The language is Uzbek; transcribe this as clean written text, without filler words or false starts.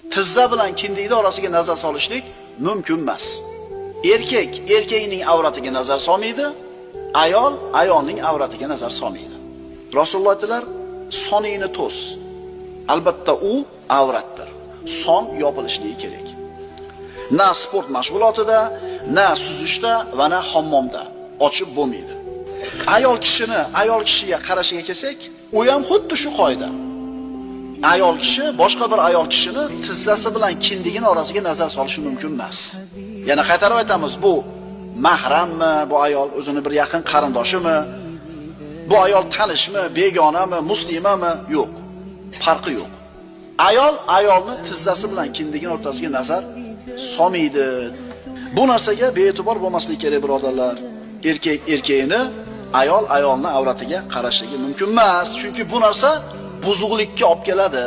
Tizza bilan kindigini orasiga nazar solishlik mumkin emas. Erkak erkakning avratiga nazar solmaydi, ayol ayolning avratiga nazar solmaydi. Rasululloh aytdilar, soningni to's. Albatta u avratdir. Son yopilishligi kerak. Na sport mashg'ulotida, na suzishda va na hammomda ochib bo'lmaydi. Ayol kishiga qarashiga kelsak, u ham xuddi shu qoida. Ayol kishi boshqa bir ayol kishini tizzasi bilan kindigini orasiga nazar solishi mumkin emas. Yana qaytarib aytamiz, bu mahrammi, bu ayol o'zini bir yaqin qarindoshimi, bu ayol tanishmi, begonami, muslimami? Yo'q. Farqi yo'q. Ayol ayolni tizzasi bilan kindigini o'rtasiga nazar solmaydi. Bu narsaga bee'tibor bo'lmaslik kerak, birodarlar. Erkak erkakni, ayol ayolni avratiga qarashligi mumkin emas. Chunki bu narsa buzuqlikka olib keladi.